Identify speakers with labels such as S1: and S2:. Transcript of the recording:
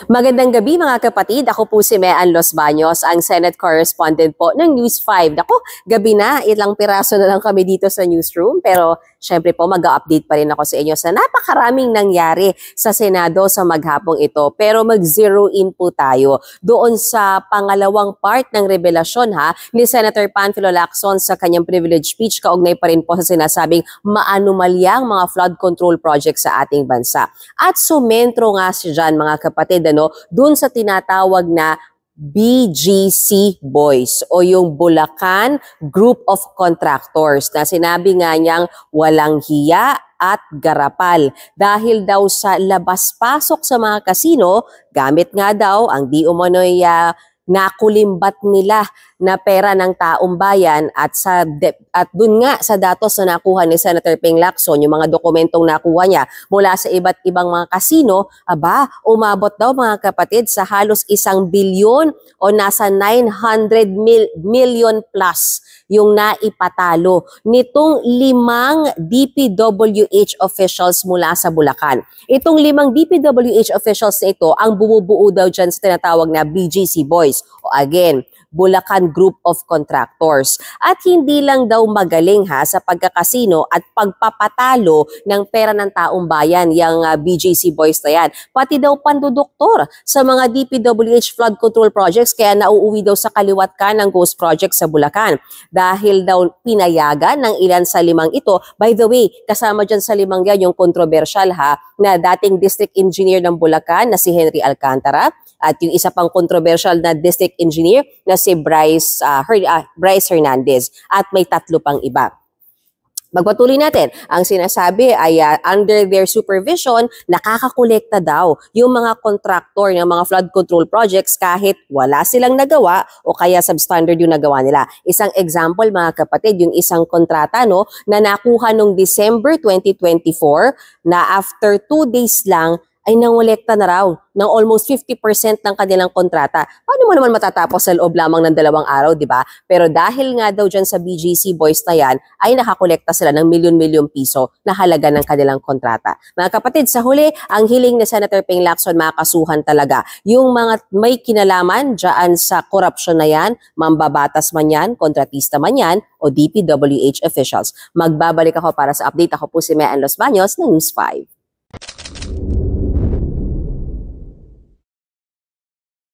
S1: Magandang gabi mga kapatid. Ako po si Mean Los Baños, ang Senate Correspondent po ng News 5. Naku, gabi na, ilang piraso na lang kami dito sa newsroom. Pero syempre po mag-update pa rin ako sa inyo sa napakaraming nangyari sa Senado sa maghapong ito. Pero mag-zero in po tayo doon sa pangalawang part ng revelasyon ni Senator Panfilo Lacson sa kanyang privilege speech, kaugnay pa rin po sa sinasabing maanumalyang mga flood control project sa ating bansa. At sumentro nga siya dyan mga kapatid, dun sa tinatawag na BGC Boys o yung Bulacan Group of Contractors na sinabi nga niyang walang hiya at garapal dahil daw sa labas-pasok sa mga kasino, gamit nga daw ang di umano'y nakulimbat nila na pera ng taong bayan at dun nga sa datos na nakuha ni Senator Ping Lacson, yung mga dokumentong nakuha niya mula sa iba't ibang mga kasino, umabot daw mga kapatid sa halos 1 bilyon o nasa 900 million plus yung naipatalo nitong 5 DPWH officials mula sa Bulacan. Itong 5 DPWH officials na ito ang bumubuo daw dyan sa tinatawag na BGC Boys. O again, Bulacan Group of Contractors. At hindi lang daw magaling sa pagkakasino at pagpapatalo ng pera ng taong bayan yung BGC Boys na yan. Pati daw panduduktor sa mga DPWH flood control projects kaya nauuwi daw sa kaliwat ka ng ghost project sa Bulacan. Dahil daw pinayagan ng ilan sa 5 ito. By the way, kasama dyan sa 5 yan yung controversial na dating district engineer ng Bulacan na si Henry Alcantara at yung isa pang controversial na district engineer na si Bryce Hernandez at may 3 pang iba. Magpatuloy natin. Ang sinasabi ay under their supervision, nakakakolekta daw yung mga kontraktor ng mga flood control projects kahit wala silang nagawa o kaya substandard yung nagawa nila. Isang example mga kapatid, yung isang kontrata na nakuha noong December 2024 na after 2 days lang ay nangolekta na raw ng almost 50% ng kanilang kontrata. Paano mo naman matatapos sa loob lamang ng 2 araw, di ba? Pero dahil nga daw dyan sa BGC Boys na yan, ay nakakolekta sila ng milyon-milyon piso na halaga ng kanilang kontrata. Mga kapatid, sa huli, ang hiling ni Senator Ping Lacson makakasuhan talaga. Yung mga may kinalaman dyan sa korupsyon na yan, mambabatas man yan, kontratista man yan, o DPWH officials. Magbabalik ako para sa update. Ako po si Mean Los Baños ng News 5.